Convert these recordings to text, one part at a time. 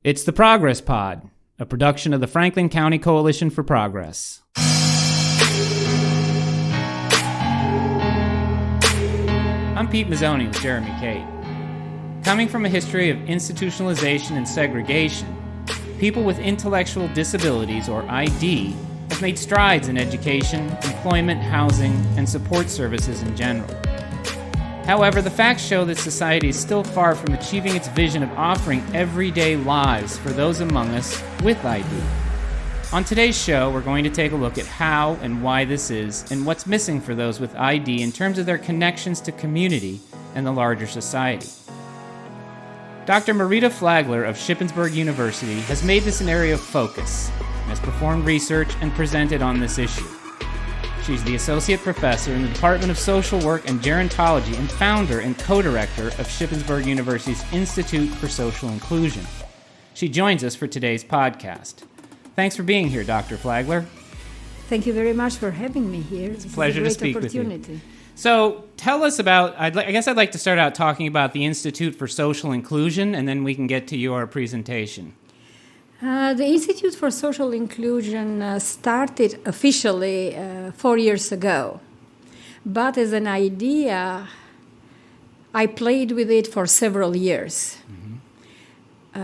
It's the Progress Pod, a production of the Franklin County Coalition for Progress. I'm Pete Mazzoni with Jeremy Cate. Coming from a history of institutionalization and segregation, people with intellectual disabilities, or ID, have made strides in education, employment, housing, and support services in general. However, the facts show that society is still far from achieving its vision of offering everyday lives for those among us with ID. On today's show, we're going to take a look at how and why this is, and what's missing for those with ID in terms of their connections to community and the larger society. Dr. Marita Flagler of Shippensburg University has made this an area of focus and has performed research and presented on this issue. She's the Associate Professor in the Department of Social Work and Gerontology and founder and co-director of Shippensburg University's Institute for Social Inclusion. She joins us for today's podcast. Thanks for being here, Dr. Flagler. Thank you very much for having me here. It's a pleasure to speak with you. So tell us about, I guess I'd like to start out talking about the Institute for Social Inclusion, and then we can get to your presentation. The Institute for Social Inclusion started officially 4 years ago. But as an idea, I played with it for several years.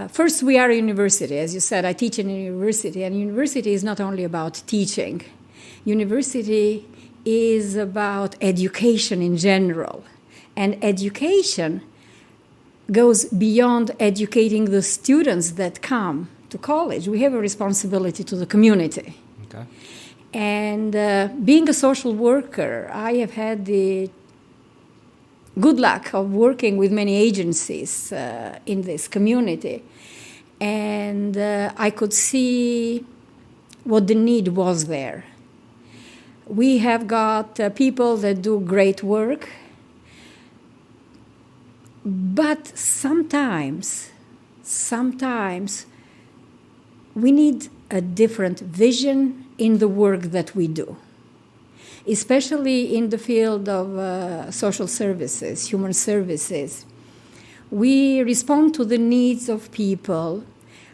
First, we are a university. As you said, I teach in a university, and university is not only about teaching. University is about education in general. And education goes beyond educating the students that come to college. We have a responsibility to the community. Okay. And being a social worker, I have had the good luck of working with many agencies in this community. And I could see what the need was there. We have got people that do great work, but sometimes we need a different vision in the work that we do, especially in the field of social services, human services. We respond to the needs of people.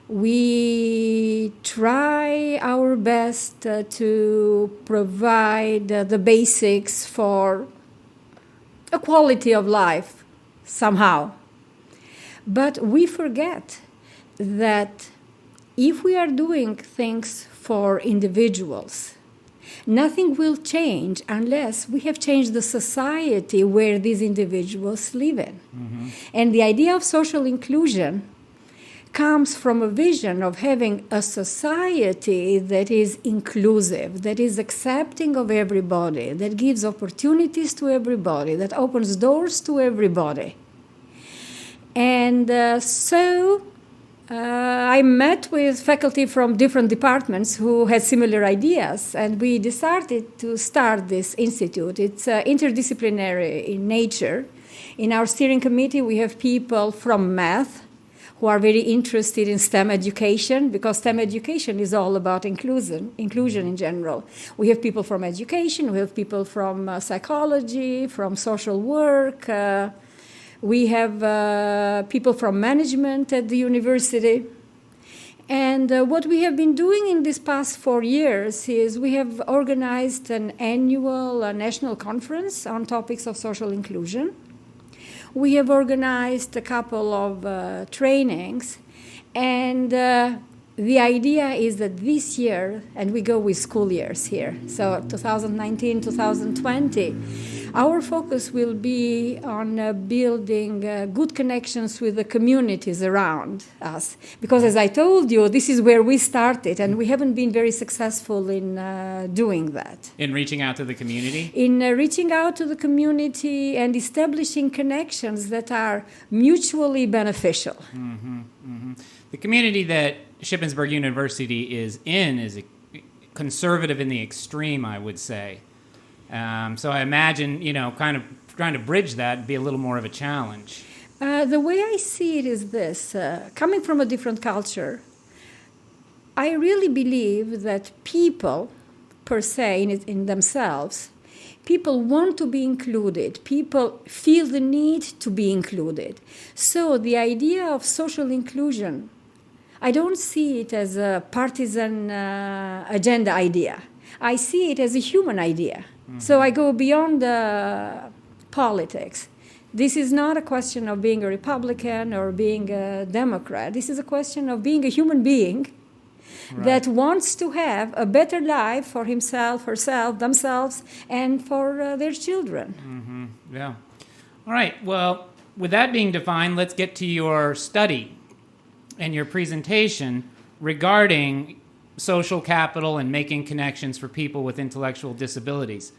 We try our best to provide the basics for a quality of life somehow. But we forget that if we are doing things for individuals, nothing will change unless we have changed the society where these individuals live in. Mm-hmm. And the idea of social inclusion comes from a vision of having a society that is inclusive, that is accepting of everybody, that gives opportunities to everybody, that opens doors to everybody. And so I met with faculty from different departments who had similar ideas, and we decided to start this institute. It's interdisciplinary in nature. In our steering committee, we have people from math who are very interested in STEM education, because STEM education is all about inclusion in general. We have people from education, we have people from psychology, from social work. We have people from management at the university. And what we have been doing in these past 4 years is we have organized an annual national conference on topics of social inclusion. We have organized a couple of trainings. And the idea is that this year, and we go with school years here, so 2019, 2020, our focus will be on building good connections with the communities around us. Because as I told you, this is where we started, and we haven't been very successful in doing that. In reaching out to the community? In reaching out to the community and establishing connections that are mutually beneficial. Mm-hmm, mm-hmm. The community that Shippensburg University is in is conservative in the extreme, I would say. So I imagine, kind of trying to bridge that would be a little more of a challenge. The way I see it is this. Coming from a different culture, I really believe that people, per se, in themselves, people want to be included. People feel the need to be included. So the idea of social inclusion I don't see it as a partisan agenda idea. I see it as a human idea. So I go beyond politics. This is not a question of being a Republican or being a Democrat. This is a question of being a human being that wants to have a better life for himself, herself, themselves, and for their children. Mm-hmm. Yeah. All right. Well, with that being defined, let's get to your study and your presentation regarding social capital and making connections for people with intellectual disabilities.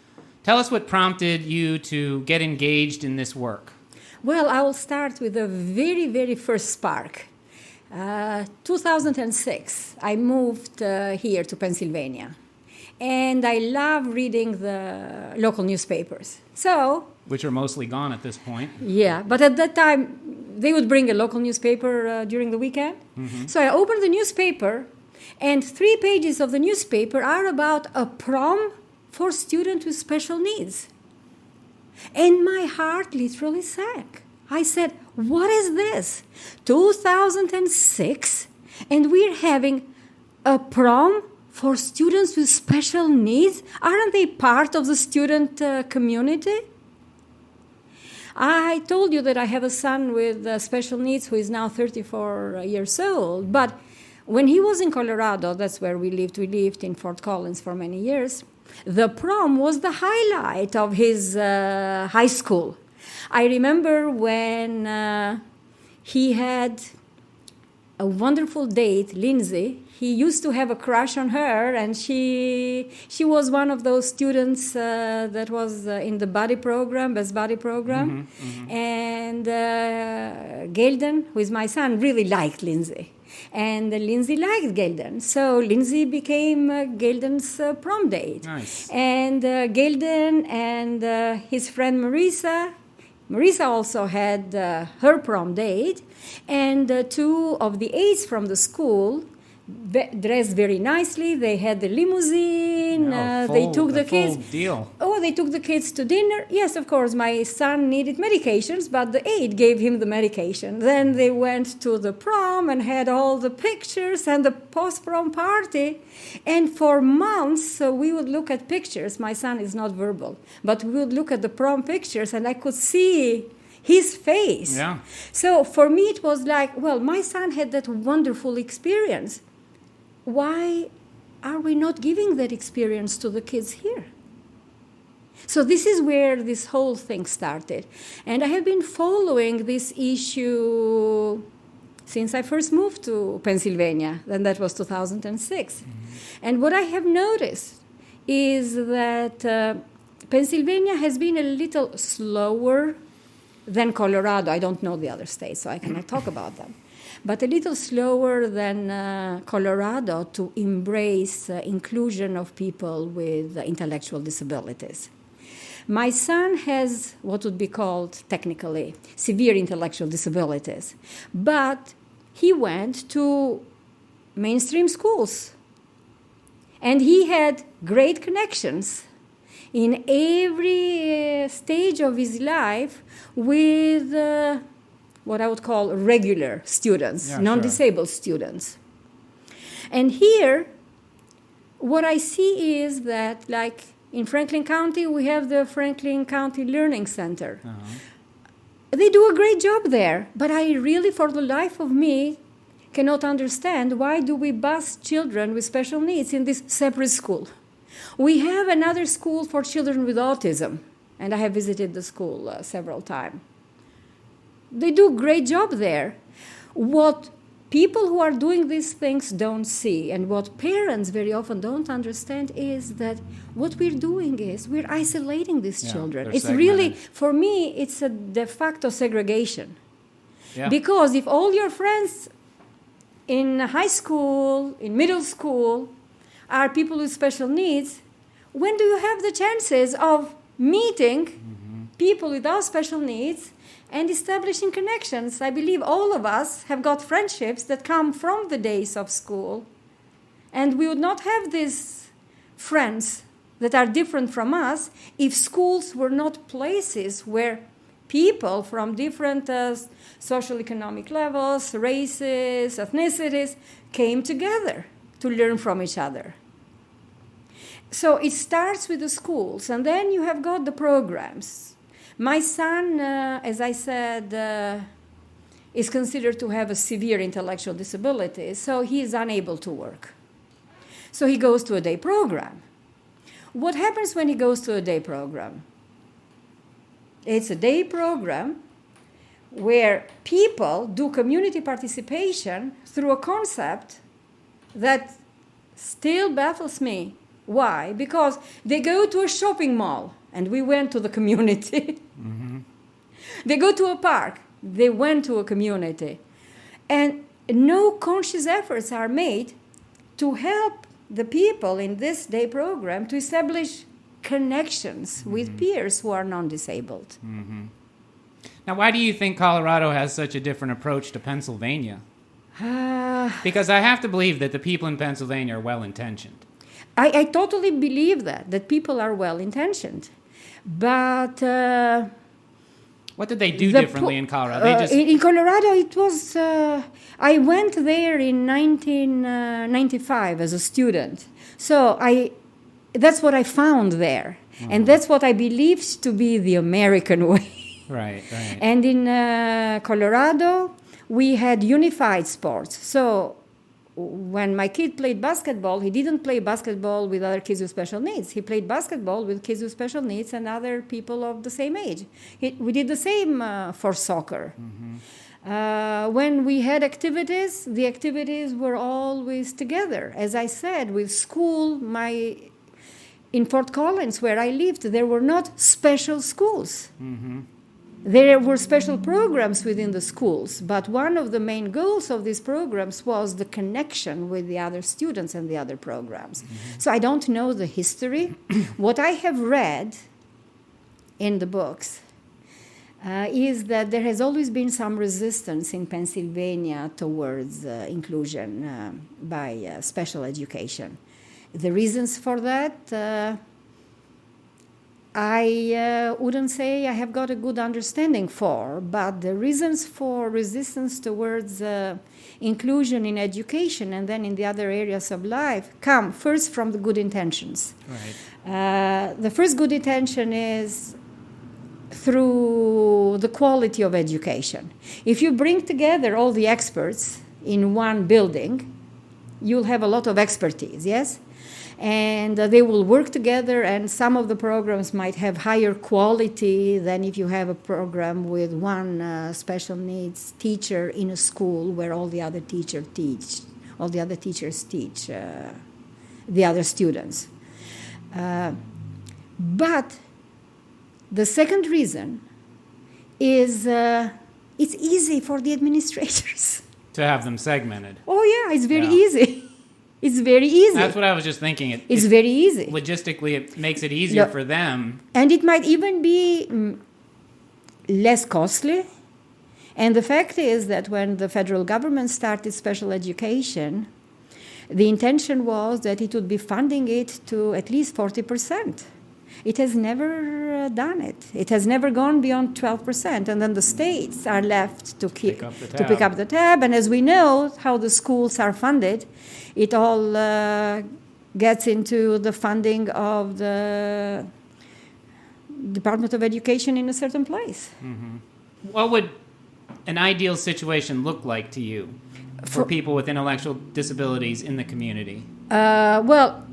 Tell us what prompted you to get engaged in this work. Well, I will start with the very, very first spark. 2006, I moved here to Pennsylvania, and I love reading the local newspapers. Which are mostly gone at this point. Yeah, but at that time, they would bring a local newspaper during the weekend. Mm-hmm. So I opened the newspaper, and 3 pages of the newspaper are about a prom for students with special needs. And my heart literally sank. I said, what is this? 2006, and we're having a prom for students with special needs? Aren't they part of the student community? I told you that I have a son with special needs who is now 34 years old, but when he was in Colorado, that's where we lived in Fort Collins for many years, the prom was the highlight of his high school. I remember when he had a wonderful date, Lindsay. He used to have a crush on her, and she was one of those students that was in the best body program. Mm-hmm, mm-hmm. And Gelden, who is my son, really liked Lindsay. And Lindsay liked Gelden. So Lindsay became Gelden's prom date. Nice. And Gelden and his friend Marita also had her prom date. And 2 of the aides from the school dressed very nicely. They had the limousine. They took the kids. Full deal. Oh, they took the kids to dinner. Yes, of course, my son needed medications, but the aide gave him the medication. Then they went to the prom and had all the pictures and the post-prom party. And for months, we would look at pictures. My son is not verbal, but we would look at the prom pictures, and I could see his face. Yeah. So for me, it was like, well, my son had that wonderful experience. Why are we not giving that experience to the kids here? So this is where this whole thing started. And I have been following this issue since I first moved to Pennsylvania, and that was 2006. Mm-hmm. And what I have noticed is that Pennsylvania has been a little slower than Colorado. I don't know the other states, so I cannot talk about them. But a little slower than Colorado to embrace inclusion of people with intellectual disabilities. My son has what would be called technically severe intellectual disabilities, but he went to mainstream schools, and he had great connections in every stage of his life with what I would call regular students, non-disabled students. And here, what I see is that, like in Franklin County, we have the Franklin County Learning Center. Uh-huh. They do a great job there, but I really, for the life of me, cannot understand why do we bus children with special needs in this separate school. We have another school for children with autism, and I have visited the school several times. They do a great job there. What people who are doing these things don't see, and what parents very often don't understand, is that what we're doing is we're isolating these children. It's really, for me, it's a de facto segregation. Yeah. Because if all your friends in high school, in middle school, are people with special needs, when do you have the chances of meeting people without special needs and establishing connections? I believe all of us have got friendships that come from the days of school, and we would not have these friends that are different from us if schools were not places where people from different social economic levels, races, ethnicities came together to learn from each other. So it starts with the schools, and then you have got the programs. My son, as I said, is considered to have a severe intellectual disability, so he is unable to work. So he goes to a day program. What happens when he goes to a day program? It's a day program where people do community participation through a concept that still baffles me. Why? Because they go to a shopping mall, and we went to the community. Mm-hmm. They go to a park, they went to a community. And no conscious efforts are made to help the people in this day program to establish connections with peers who are non-disabled. Mm-hmm. Now, why do you think Colorado has such a different approach to Pennsylvania? Because I have to believe that the people in Pennsylvania are well-intentioned. I totally believe that people are well-intentioned. But what did they do differently in Colorado? In Colorado, it was... I went there in 1995 as a student. So that's what I found there. Mm-hmm. And that's what I believed to be the American way. Right. And in Colorado, we had unified sports. So when my kid played basketball, he didn't play basketball with other kids with special needs. He played basketball with kids with special needs and other people of the same age. We did the same for soccer. Mm-hmm. When we had activities, the activities were always together. As I said, with school, in Fort Collins, where I lived, there were not special schools. Mm-hmm. There were special programs within the schools, but one of the main goals of these programs was the connection with the other students and the other programs. Mm-hmm. So I don't know the history. What I have read in the books is that there has always been some resistance in Pennsylvania towards inclusion by special education. The reasons for that... I wouldn't say I have got a good understanding for, but the reasons for resistance towards inclusion in education and then in the other areas of life come first from the good intentions. Right. The first good intention is through the quality of education. If you bring together all the experts in one building, you'll have a lot of expertise, yes? And they will work together, and some of the programs might have higher quality than if you have a program with one special needs teacher in a school where all the other teachers teach the other students. But the second reason is it's easy for the administrators. To have them segmented. Oh, yeah, it's very easy. It's very easy. That's what I was just thinking. It's very easy. Logistically, it makes it easier for them. And it might even be less costly. And the fact is that when the federal government started special education, the intention was that it would be funding it to at least 40%. It has never done it. It has never gone beyond 12%. And then the states are left to pick up the tab. And as we know how the schools are funded, it all gets into the funding of the Department of Education in a certain place. Mm-hmm. What would an ideal situation look like to you for people with intellectual disabilities in the community? Well,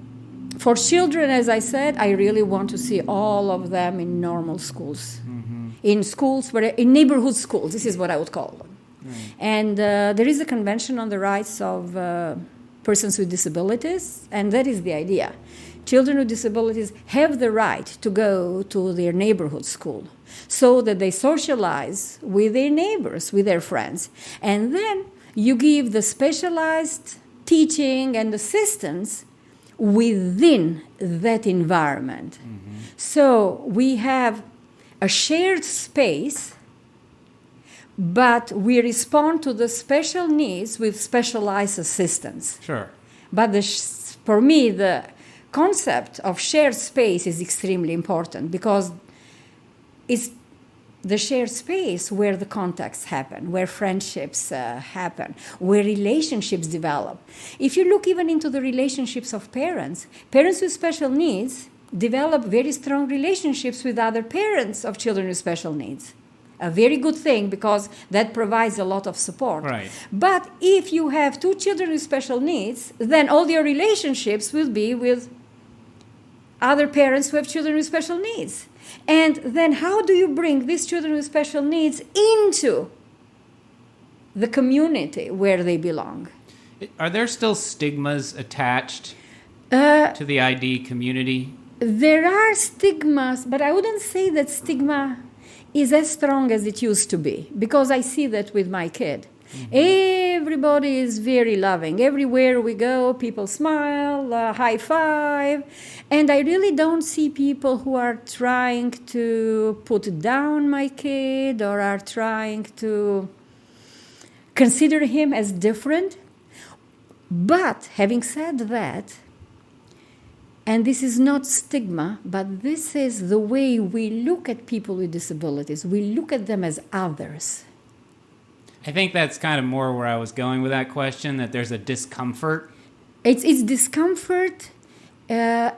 for children, as I said, I really want to see all of them in normal schools. Mm-hmm. In neighborhood schools, this is what I would call them. Right. And there is a convention on the rights of persons with disabilities, and that is the idea. Children with disabilities have the right to go to their neighborhood school so that they socialize with their neighbors, with their friends. And then you give the specialized teaching and assistance within that environment. Mm-hmm. So we have a shared space, but we respond to the special needs with specialized assistance. Sure. But for me, the concept of shared space is extremely important because it's the shared space where the contacts happen, where friendships happen, where relationships develop. If you look even into the relationships of parents, parents with special needs develop very strong relationships with other parents of children with special needs. A very good thing, because that provides a lot of support. Right. But if you have two children with special needs, then all your relationships will be with other parents who have children with special needs. And then how do you bring these children with special needs into the community where they belong? Are there still stigmas attached to the ID community? There are stigmas, but I wouldn't say that stigma is as strong as it used to be, because I see that with my kid. Everybody is very loving. Everywhere we go, people smile, high five. And I really don't see people who are trying to put down my kid or are trying to consider him as different. But having said that, and this is not stigma, but this is the way we look at people with disabilities. We look at them as others. I think that's kind of more where I was going with that question, that there's a discomfort. It's discomfort, and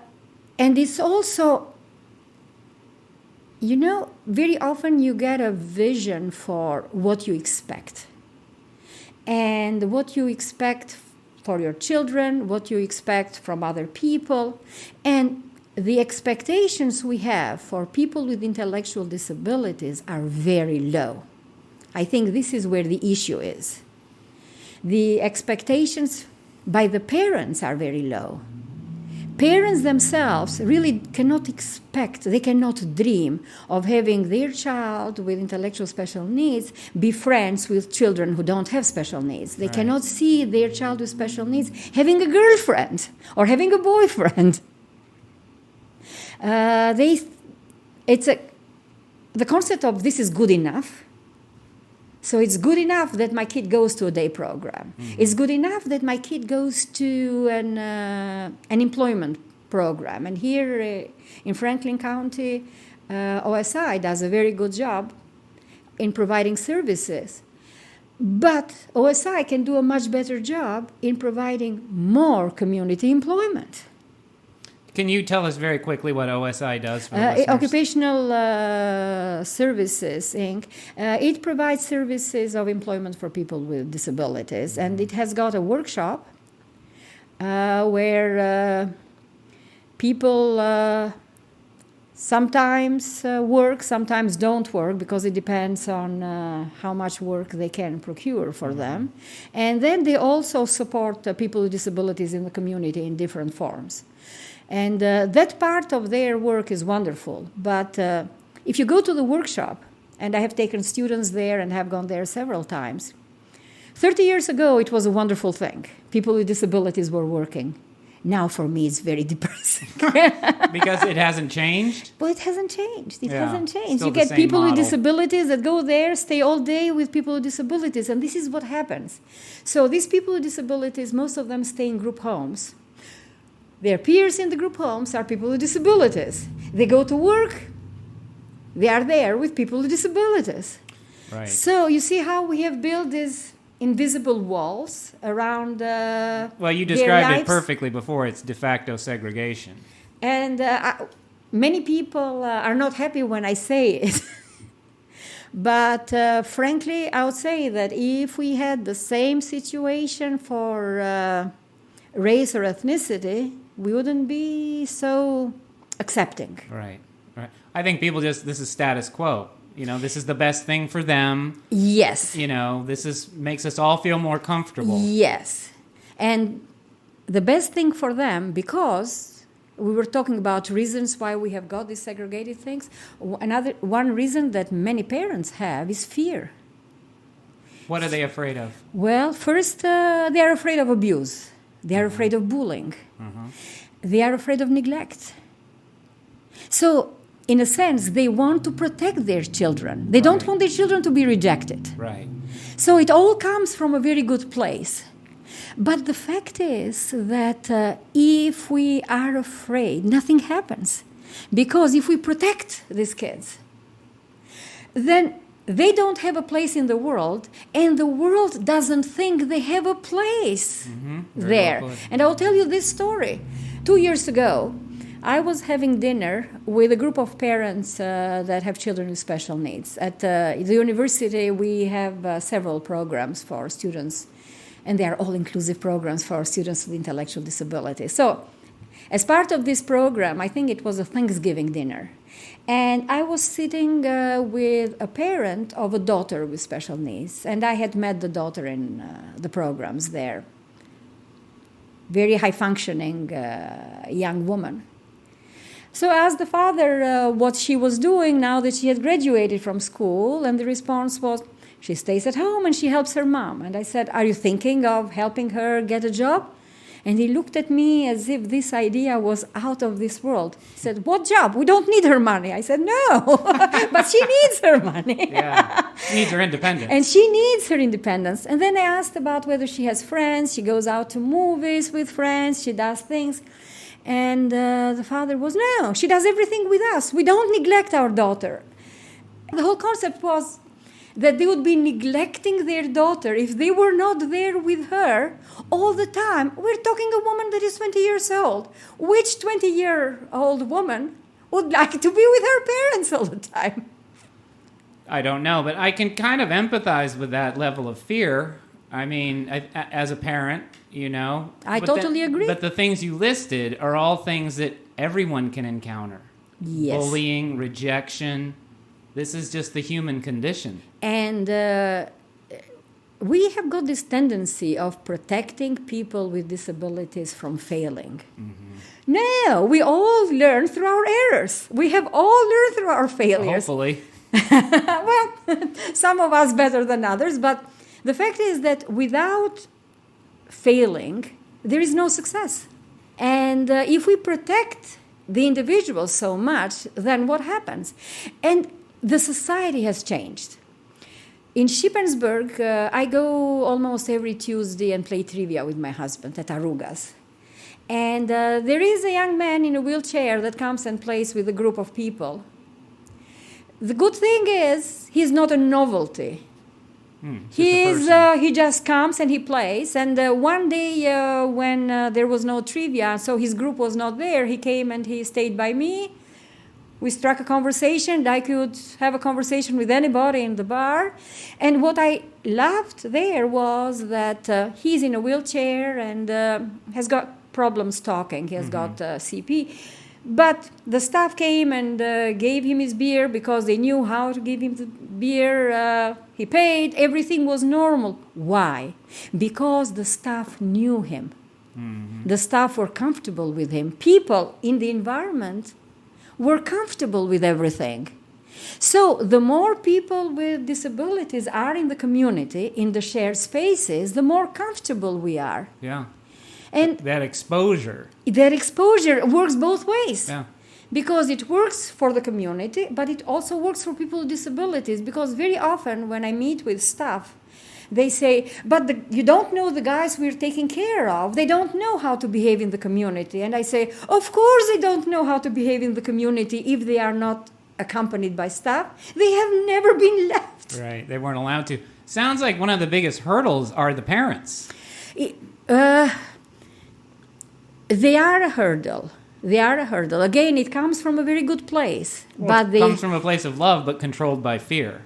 it's also, very often you get a vision for what you expect. And what you expect for your children, what you expect from other people, and the expectations we have for people with intellectual disabilities are very low. I think this is where the issue is. The expectations by the parents are very low. Parents themselves really cannot expect, they cannot dream of having their child with intellectual special needs be friends with children who don't have special needs. They cannot see their child with special needs having a girlfriend or having a boyfriend. The concept of this is good enough. So it's good enough that my kid goes to a day program. It's good enough that my kid goes to an employment program. And here in Franklin County, OSI does a very good job in providing services. But OSI can do a much better job in providing more community employment. Can you tell us very quickly what OSI does for the listeners? Occupational Services, Inc. It provides services of employment for people with disabilities, and it has got a workshop where people sometimes work, sometimes don't work, because it depends on how much work they can procure for them. And then they also support people with disabilities in the community in different forms. And that part of their work is wonderful. But if you go to the workshop, and I have taken students there and have gone there several times, 30 years ago it was a wonderful thing. People with disabilities were working. Now for me it's very depressing. Because it hasn't changed? Well, it hasn't changed. It hasn't changed. Still You get people model. with disabilities that go there, stay all day with people with disabilities, and this is what happens. So these people with disabilities, most of them stay in group homes. Their peers in the group homes are people with disabilities. They go to work, they are there with people with disabilities. Right. So you see how we have built these invisible walls around Well, you their described it lives. perfectly before. It's de facto segregation. And many people are not happy when I say it. But frankly, I would say that if we had the same situation for race or ethnicity, we wouldn't be so accepting. Right. I think people this is status quo. This is the best thing for them. Yes. This makes us all feel more comfortable. Yes. And the best thing for them, because we were talking about reasons why we have got these segregated things. One reason that many parents have is fear. What are they afraid of? Well, first, they are afraid of abuse. They are afraid of bullying. They are afraid of neglect. So, in a sense, they want to protect their children. They don't want their children to be rejected. Right. So it all comes from a very good place. But the fact is that if we are afraid, nothing happens. Because if we protect these kids, then they don't have a place in the world, and the world doesn't think they have a place there. Well put. And I'll tell you this story. 2 years ago, I was having dinner with a group of parents that have children with special needs. At the university, we have several programs for students, and they are all-inclusive programs for students with intellectual disabilities. So, as part of this program, I think it was a Thanksgiving dinner, and I was sitting with a parent of a daughter with special needs, and I had met the daughter in the programs there. Very high-functioning young woman. So I asked the father what she was doing now that she had graduated from school, and the response was, she stays at home and she helps her mom. And I said, are you thinking of helping her get a job? And he looked at me as if this idea was out of this world. He said, what job? We don't need her money. I said, no, but she needs her money. Yeah, she needs her independence. And she needs her independence. And then I asked about whether she has friends. She goes out to movies with friends. She does things. And the father was, no, she does everything with us. We don't neglect our daughter. The whole concept was that they would be neglecting their daughter if they were not there with her all the time. We're talking a woman that is 20 years old. Which 20-year-old woman would like to be with her parents all the time? I don't know, but I can kind of empathize with that level of fear. I mean, as a parent, you know. I totally agree. But the things you listed are all things that everyone can encounter. Yes. Bullying, rejection. This is just the human condition. And we have got this tendency of protecting people with disabilities from failing. No, we all learn through our errors. We have all learned through our failures. Hopefully. Well, some of us better than others, but the fact is that without failing, there is no success. And if we protect the individual so much, then what happens? And the society has changed. In Shippensburg, I go almost every Tuesday and play trivia with my husband at Arugas. And there is a young man in a wheelchair that comes and plays with a group of people. The good thing is, he's not a novelty. He just comes and he plays. And one day when there was no trivia, so his group was not there, he came and he stayed by me. We struck a conversation. I could have a conversation with anybody in the bar. And what I loved there was that he's in a wheelchair and has got problems talking. He has got CP. But the staff came and gave him his beer because they knew how to give him the beer. He paid. Everything was normal. Why? Because the staff knew him. The staff were comfortable with him. People in the environment were comfortable with everything. So the more people with disabilities are in the community, in the shared spaces, the more comfortable we are. Yeah. And that exposure works both ways. Yeah. Because it works for the community, but it also works for people with disabilities. Because very often when I meet with staff, they say, but you don't know the guys we're taking care of. They don't know how to behave in the community. And I say, of course they don't know how to behave in the community if they are not accompanied by staff. They have never been left. Right, they weren't allowed to. Sounds like one of the biggest hurdles are the parents. They are a hurdle. Again, it comes from a very good place. Well, it comes from a place of love, but controlled by fear.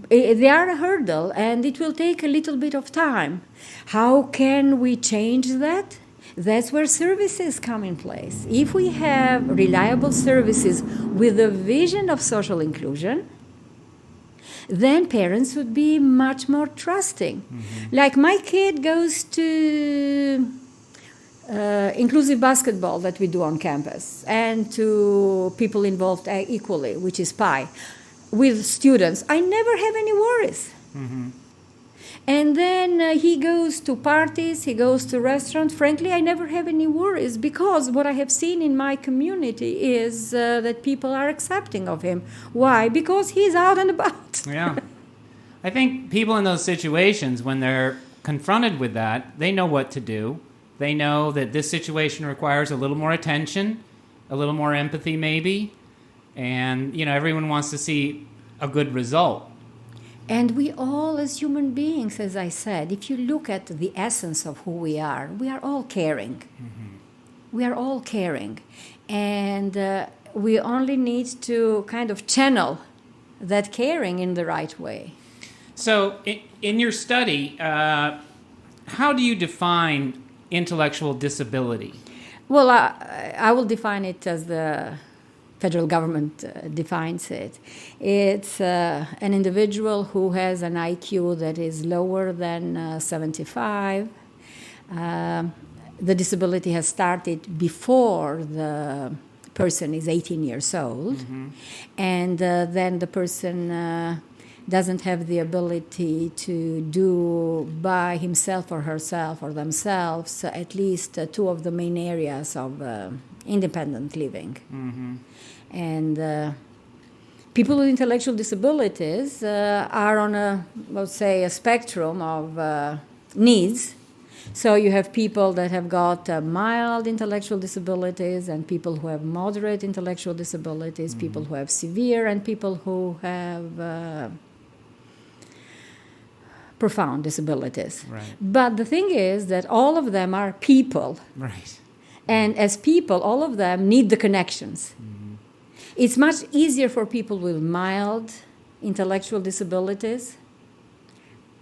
They are a hurdle, and it will take a little bit of time. How can we change that? That's where services come in place. If we have reliable services with a vision of social inclusion, then parents would be much more trusting. Like my kid goes to inclusive basketball that we do on campus, and to people involved equally, which is PI, with students. I never have any worries. And then he goes to parties, he goes to restaurants. Frankly, I never have any worries, because what I have seen in my community is that people are accepting of him. Why? Because he's out and about. Yeah. I think people in those situations, when they're confronted with that, they know what to do. They know that this situation requires a little more attention, a little more empathy maybe. And, you know, everyone wants to see a good result. And we all, as human beings, as I said, if you look at the essence of who we are all caring. We are all caring. And we only need to kind of channel that caring in the right way. So, in your study, how do you define intellectual disability? Well, I will define it as the federal government defines it. It's an individual who has an IQ that is lower than 75. The disability has started before the person is 18 years old, and then the person doesn't have the ability to do by himself or herself or themselves at least two of the main areas of independent living. And people with intellectual disabilities are on a spectrum of needs. So you have people that have got mild intellectual disabilities and people who have moderate intellectual disabilities, people who have severe, and people who have profound disabilities. Right. But the thing is that all of them are people. Right. And as people, all of them need the connections. It's much easier for people with mild intellectual disabilities.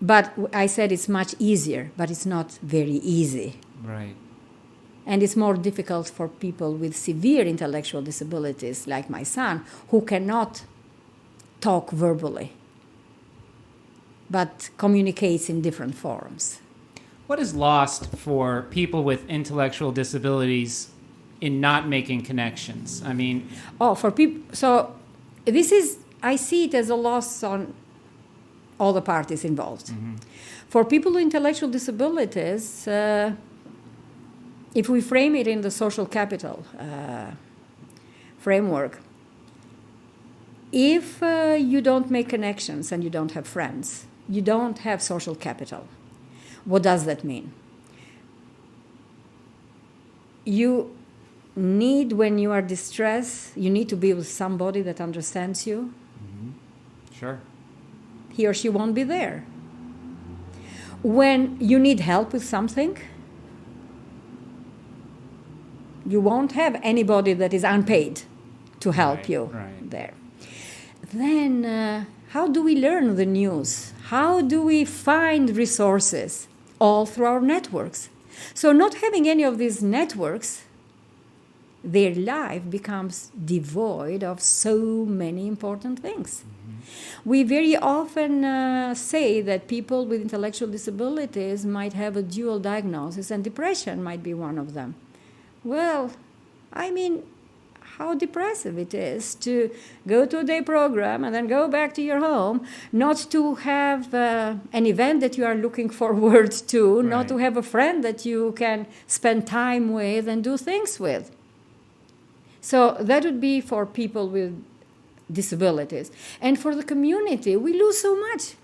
But I said it's much easier, but it's not very easy. Right. And it's more difficult for people with severe intellectual disabilities, like my son, who cannot talk verbally, but communicates in different forms. What is lost for people with intellectual disabilities in not making connections? I mean... for people... So this is... I see it as a loss on all the parties involved. For people with intellectual disabilities, if we frame it in the social capital framework, if you don't make connections and you don't have friends, you don't have social capital. What does that mean? You need, when you are distressed, you need to be with somebody that understands you. Sure. He or she won't be there. When you need help with something, you won't have anybody that is unpaid to help you there. Then how do we learn the news? How do we find resources? All through our networks. So not having any of these networks, their life becomes devoid of so many important things. We very often say that people with intellectual disabilities might have a dual diagnosis, and depression might be one of them. Well, I mean, how depressive it is to go to a day program and then go back to your home, not to have an event that you are looking forward to, not to have a friend that you can spend time with and do things with. So that would be for people with disabilities. And for the community, we lose so much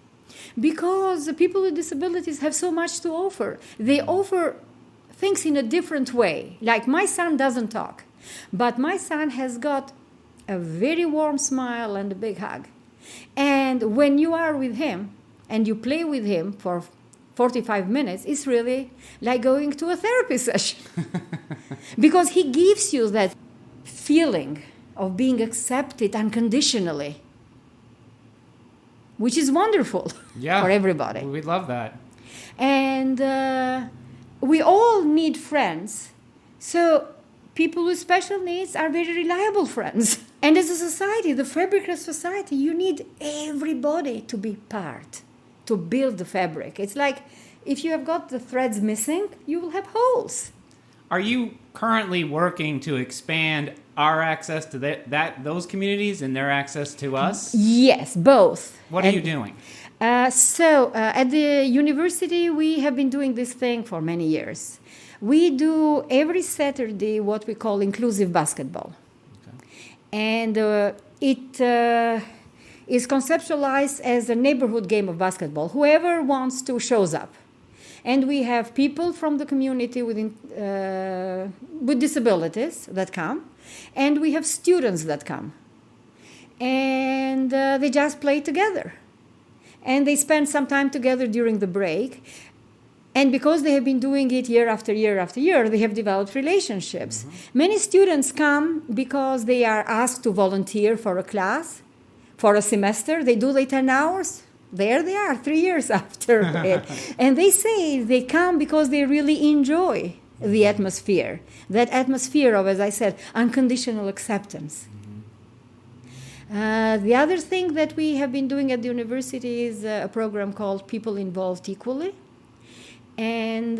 because the people with disabilities have so much to offer. They offer things in a different way. Like my son doesn't talk, but my son has got a very warm smile and a big hug. And when you are with him and you play with him for 45 minutes, it's really like going to a therapy session. Because he gives you that feeling of being accepted unconditionally, which is wonderful for everybody. We love that. And we all need friends. So people with special needs are very reliable friends. And as a society, the fabric of society, you need everybody to be part, to build the fabric. It's like if you have got the threads missing, you will have holes. Are you currently working to expand our access to those communities and their access to us? Yes, both. What are you doing? So at the university, we have been doing this thing for many years. We do every Saturday what we call inclusive basketball. Okay. And it is conceptualized as a neighborhood game of basketball. Whoever wants to shows up. And we have people from the community with disabilities that come, and we have students that come. and they just play together. And they spend some time together during the break. And because they have been doing it year after year after year, they have developed relationships. Many students come because they are asked to volunteer for a class, for a semester. They do the 10 hours. There they are, 3 years after it. And they say they come because they really enjoy the atmosphere, that atmosphere of, as I said, unconditional acceptance. The other thing that we have been doing at the university is a program called People Involved Equally. And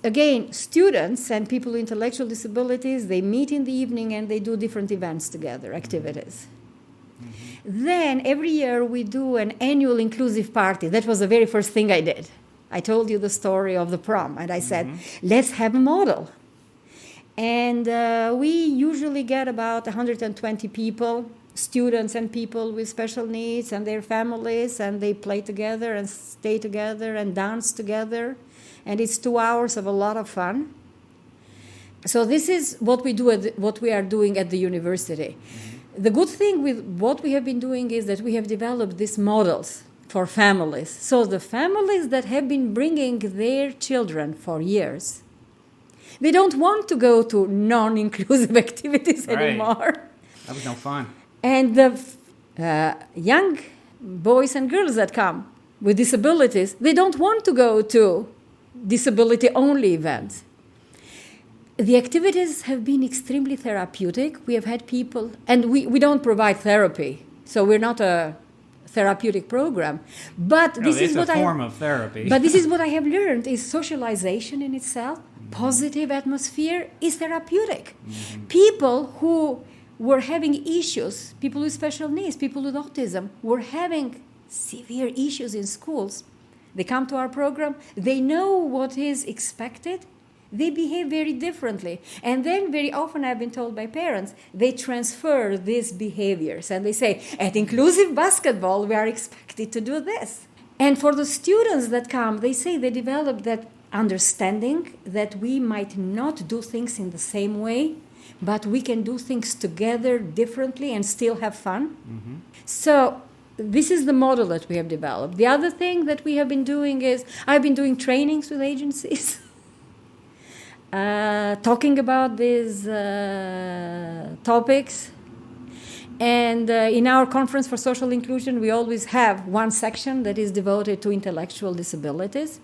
again, students and people with intellectual disabilities, they meet in the evening and they do different events together, activities. Then every year we do an annual inclusive party. That was the very first thing I did. I told you the story of the prom, and I said, let's have a model. And we usually get about 120 people, students and people with special needs and their families, and they play together and stay together and dance together. And it's 2 hours of a lot of fun. So this is what we do, what we are doing at the university. The good thing with what we have been doing is that we have developed these models for families. So the families that have been bringing their children for years, they don't want to go to non-inclusive activities anymore. That was no fun. And the young boys and girls that come with disabilities, they don't want to go to disability-only events. The activities have been extremely therapeutic. We have had people, and we don't provide therapy, so we're not a therapeutic program. But this is what a form of therapy. But this is what I have learned: is socialization in itself, positive atmosphere, is therapeutic. People who were having issues, people with special needs, people with autism, were having severe issues in schools. They come to our program. They know what is expected. They behave very differently. And then very often I've been told by parents, they transfer these behaviors. And they say, at inclusive basketball, we are expected to do this. And for the students that come, they say they develop that understanding that we might not do things in the same way, but we can do things together differently and still have fun. So this is the model that we have developed. The other thing that we have been doing is, I've been doing trainings with agencies. Talking about these topics. And in our Conference for Social Inclusion, we always have one section that is devoted to intellectual disabilities.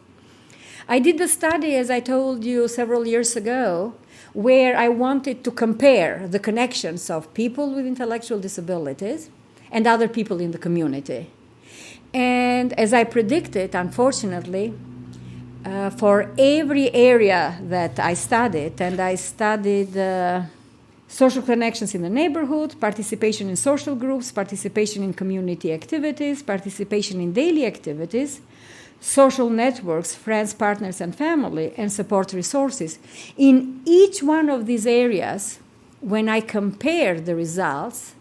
I did the study, as I told you several years ago, where I wanted to compare the connections of people with intellectual disabilities and other people in the community. And as I predicted, unfortunately, for every area that I studied, and I studied social connections in the neighborhood, participation in social groups, participation in community activities, participation in daily activities, social networks, friends, partners, and family, and support resources. In each one of these areas, when I compared the results,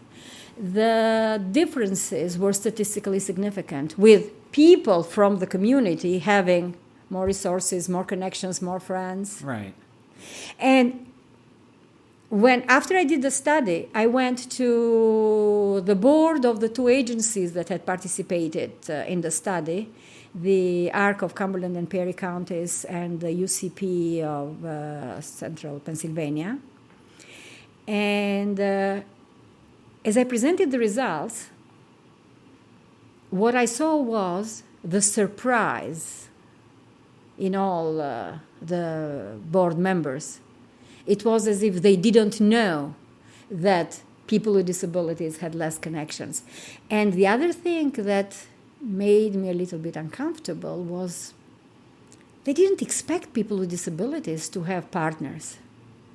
the differences were statistically significant, with people from the community having more resources, more connections, more friends. Right. And after I did the study, I went to the board of the two agencies that had participated in the study, the ARC of Cumberland and Perry counties and the UCP of Central Pennsylvania. And as I presented the results, what I saw was the surprise in all the board members. It was as if they didn't know that people with disabilities had less connections. And the other thing that made me a little bit uncomfortable was they didn't expect people with disabilities to have partners.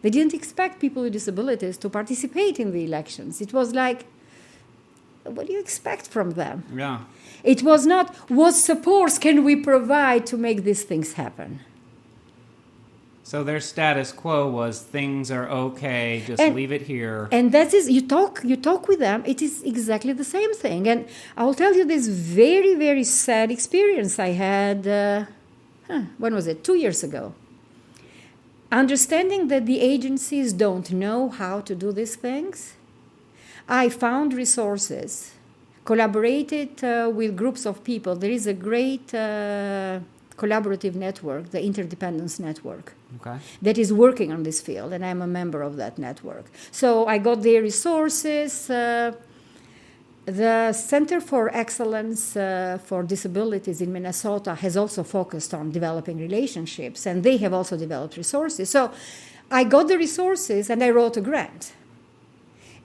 They didn't expect people with disabilities to participate in the elections. It was like, what do you expect from them? Yeah. It was not, what supports can we provide to make these things happen? So their status quo was things are okay, just leave it here. And that is, you talk with them, it is exactly the same thing. And I'll tell you this very, very sad experience I had, when was it? 2 years ago. Understanding that the agencies don't know how to do these things, I found resources, collaborated with groups of people. There is a great collaborative network, the Interdependence Network, that is working on this field, and I'm a member of that network. So I got their resources. The Center for Excellence for Disabilities in Minnesota has also focused on developing relationships, and they have also developed resources. So I got the resources, and I wrote a grant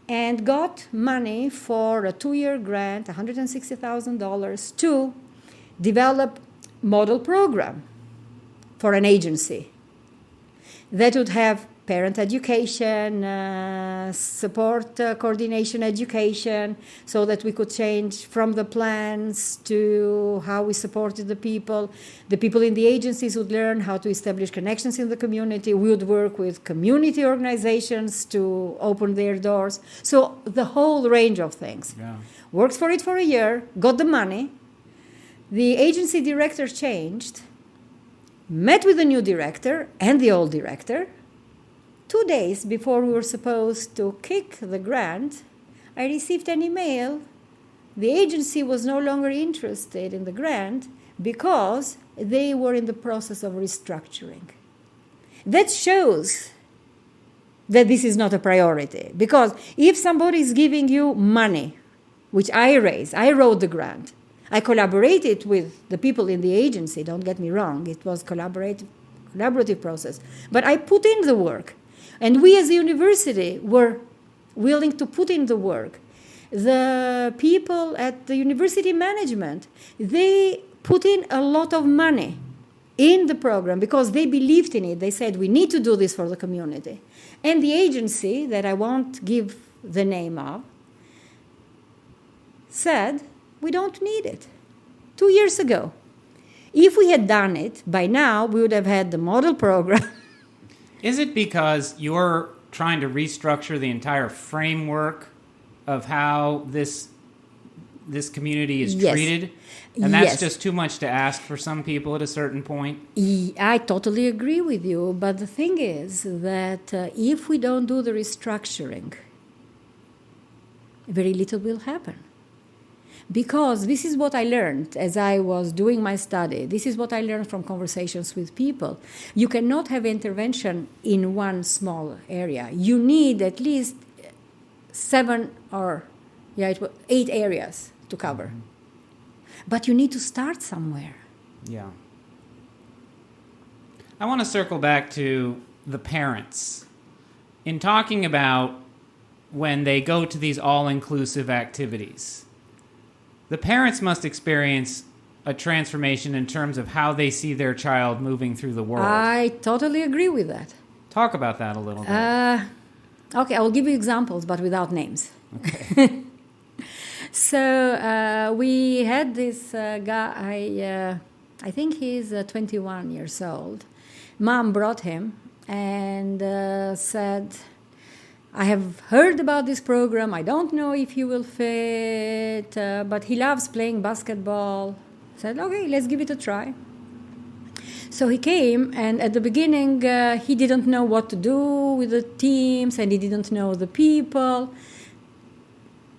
and got money for a 2-year grant, $160,000, to develop model program for an agency that would have parent education, support coordination education, so that we could change from the plans to how we supported the people. The people in the agencies would learn how to establish connections in the community. We would work with community organizations to open their doors. So the whole range of things. Yeah. Worked for it for a year, got the money. The agency director changed, met with the new director and the old director. 2 days before we were supposed to kick the grant, I received an email. The agency was no longer interested in the grant because they were in the process of restructuring. That shows that this is not a priority. Because if somebody is giving you money, which I raised, I wrote the grant, I collaborated with the people in the agency, don't get me wrong, it was collaborative process. But I put in the work. And we as a university were willing to put in the work. The people at the university management, they put in a lot of money in the program because they believed in it. They said, we need to do this for the community. And the agency, that I won't give the name of, said, we don't need it. 2 years ago. If we had done it, by now we would have had the model program. Is it because you're trying to restructure the entire framework of how this community is treated? And that's just too much to ask for some people at a certain point? I totally agree with you. But the thing is that if we don't do the restructuring, very little will happen. Because this is what I learned as I was doing my study. This is what I learned from conversations with people. You cannot have intervention in one small area. You need at least 8 areas to cover. Mm-hmm. But you need to start somewhere. Yeah. I want to circle back to the parents. In talking about when they go to these all-inclusive activities, the parents must experience a transformation in terms of how they see their child moving through the world. I totally agree with that. Talk about that a little bit. Okay, I will give you examples, but without names. Okay. So we had this guy, I think he's 21 years old. Mom brought him and said, I have heard about this program. I don't know if he will fit, but he loves playing basketball. I said, okay, let's give it a try. So he came, and at the beginning, he didn't know what to do with the teams, and he didn't know the people.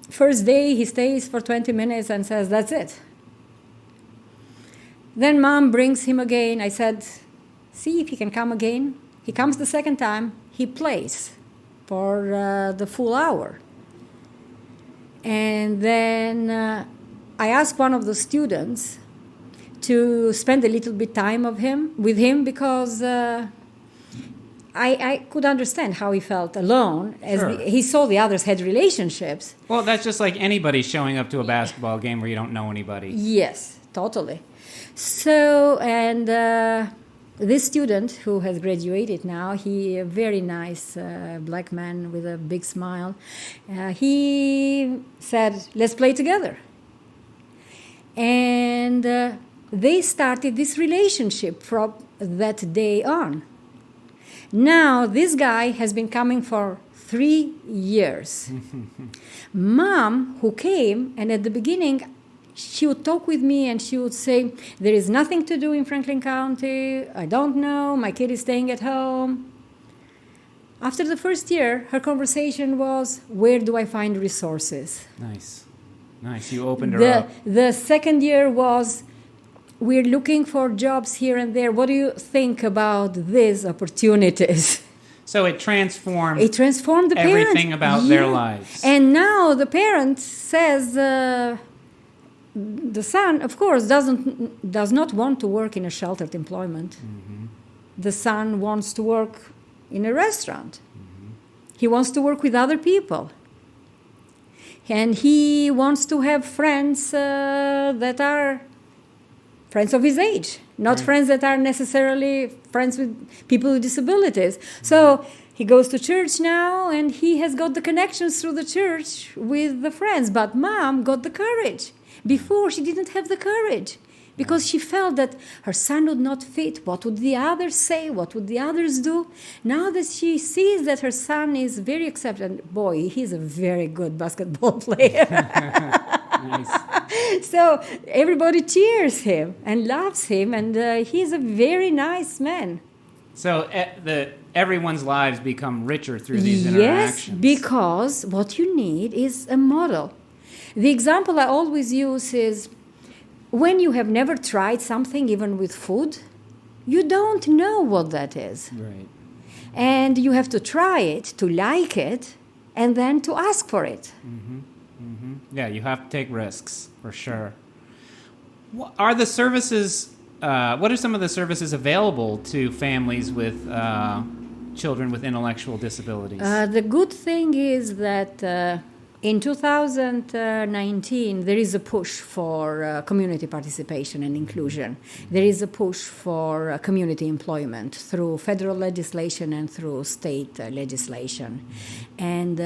First day, he stays for 20 minutes and says, that's it. Then Mom brings him again. I said, see if he can come again. He comes the second time. He plays for the full hour. And then I asked one of the students to spend a little bit time with him because I could understand how he felt alone as he saw the others had relationships. Well, that's just like anybody showing up to a basketball game where you don't know anybody. Yes, totally. So, and this student who has graduated now, he a very nice black man with a big smile. He said, let's play together. And they started this relationship from that day on. Now, this guy has been coming for 3 years. Mom, who came, and at the beginning, she would talk with me and she would say, there is nothing to do in Franklin County. I don't know. My kid is staying at home. After the first year, her conversation was, where do I find resources? Nice. You opened her up. The second year was, we're looking for jobs here and there. What do you think about these opportunities? So it transformed the parents. Everything about their lives. And now the parent says, the son, of course, does not want to work in a sheltered employment. Mm-hmm. The son wants to work in a restaurant. Mm-hmm. He wants to work with other people. And he wants to have friends that are friends of his age, not right. friends that are necessarily friends with people with disabilities. So he goes to church now, and he has got the connections through the church with the friends. But mom got the courage. Before, she didn't have the courage because she felt that her son would not fit. What would the others say? What would the others do? Now that she sees that her son is very accepted, boy, he's a very good basketball player. Nice. So everybody cheers him and loves him, and he's a very nice man. So everyone's lives become richer through these interactions. Yes, because what you need is a model. The example I always use is when you have never tried something, even with food, you don't know what that is. Right. And you have to try it, to like it, and then to ask for it. Mm-hmm. Mm-hmm. Yeah, you have to take risks, for sure. What are some of the services available to families with children with intellectual disabilities? The good thing is that in 2019, there is a push for community participation and inclusion. There is a push for community employment through federal legislation and through state legislation. And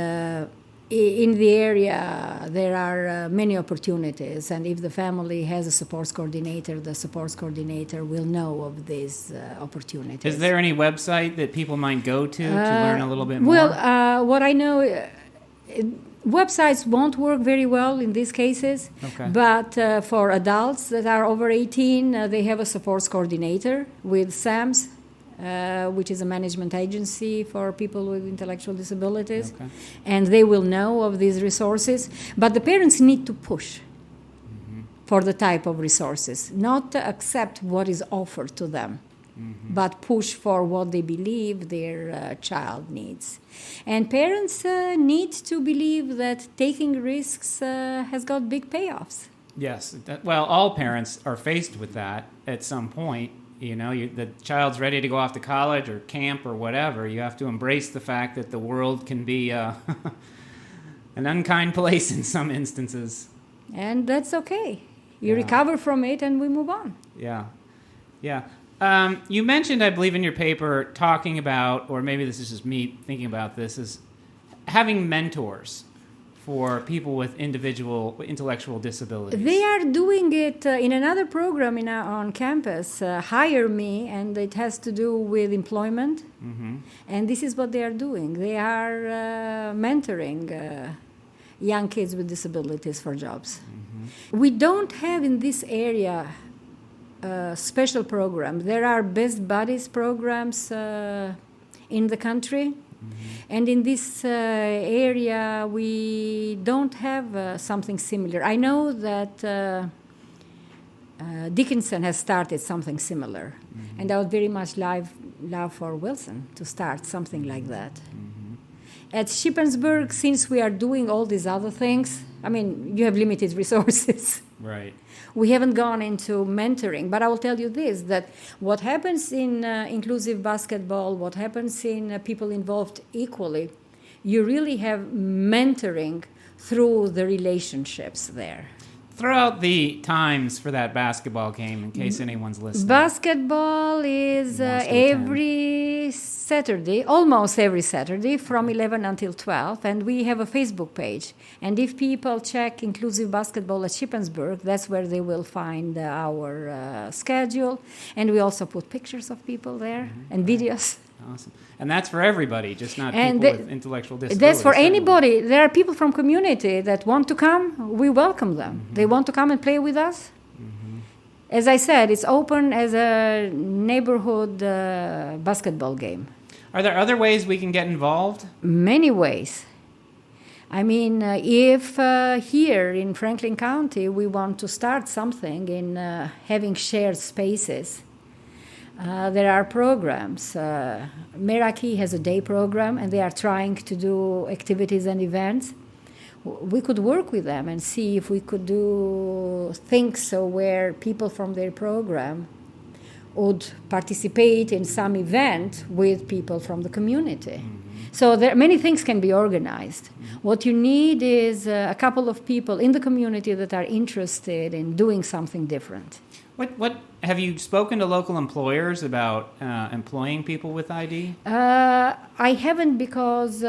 in the area, there are many opportunities. And if the family has a supports coordinator, the supports coordinator will know of these opportunities. Is there any website that people might go to learn a little bit more? Well, what I know... websites won't work very well in these cases, okay. But for adults that are over 18, they have a supports coordinator with SAMS, which is a management agency for people with intellectual disabilities, okay. And they will know of these resources. But the parents need to push for the type of resources, not to accept what is offered to them. Mm-hmm. But push for what they believe their child needs. And parents need to believe that taking risks has got big payoffs. Yes. All parents are faced with that at some point. You know, the child's ready to go off to college or camp or whatever. You have to embrace the fact that the world can be an unkind place in some instances. And that's okay. You recover from it and we move on. Yeah. Yeah. You mentioned, I believe, in your paper, talking about, or maybe this is just me thinking about this, is having mentors for people with intellectual disabilities. They are doing it in another program on campus, Hire Me, and it has to do with employment. Mm-hmm. And this is what they are doing. They are mentoring young kids with disabilities for jobs. Mm-hmm. We don't have in this area special programs. There are best buddies programs in the country, mm-hmm. And in this area we don't have something similar. I know that Dickinson has started something similar, mm-hmm. And I would very much love for Wilson to start something like that. Mm-hmm. At Shippensburg, since we are doing all these other things, I mean, you have limited resources. Right. We haven't gone into mentoring, but I will tell you this, that what happens in inclusive basketball, what happens in people involved equally, you really have mentoring through the relationships there. Throw out the times for that basketball game in case anyone's listening. Basketball is every Saturday, almost every Saturday, from 11 until 12, and we have a Facebook page. And if people check Inclusive Basketball at Shippensburg, that's where they will find our schedule. And we also put pictures of people there, mm-hmm. and videos. Awesome. And that's for everybody, just not people with intellectual disabilities. That's for anybody. There are people from community that want to come. We welcome them. Mm-hmm. They want to come and play with us. Mm-hmm. As I said, it's open as a neighborhood basketball game. Are there other ways we can get involved? Many ways. I mean, if here in Franklin County we want to start something in having shared spaces, there are programs. Meraki has a day program, and they are trying to do activities and events. We could work with them and see if we could do things so where people from their program would participate in some event with people from the community. So there, many things can be organized. What you need is a couple of people in the community that are interested in doing something different. What have you spoken to local employers about employing people with ID? I haven't, because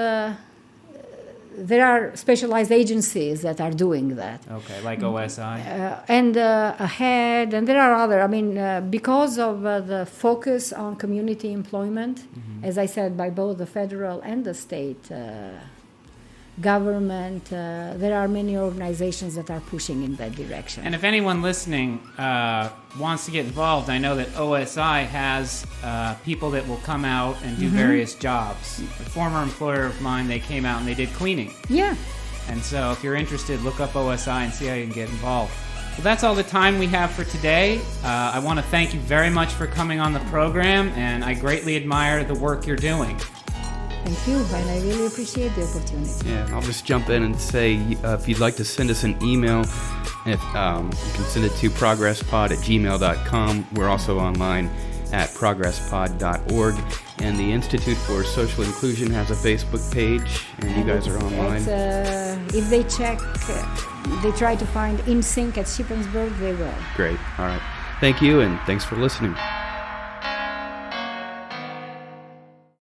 there are specialized agencies that are doing that. Okay, like OSI? And AHEAD, and there are other. I mean, because of the focus on community employment, as I said, by both the federal and the state government, there are many organizations that are pushing in that direction. And if anyone listening wants to get involved, I know that OSI has people that will come out and do various jobs. A former employer of mine, they came out and they did cleaning. Yeah. And so if you're interested, look up OSI and see how you can get involved. Well, that's all the time we have for today. I want to thank you very much for coming on the program, and I greatly admire the work you're doing. Thank you, and I really appreciate the opportunity. Yeah, I'll just jump in and say, if you'd like to send us an email, you can send it to progresspod@gmail.com. We're also online at progresspod.org. And the Institute for Social Inclusion has a Facebook page, and you guys are online. If they check, they try to find InSync at Shippensburg, they will. Great. All right. Thank you, and thanks for listening.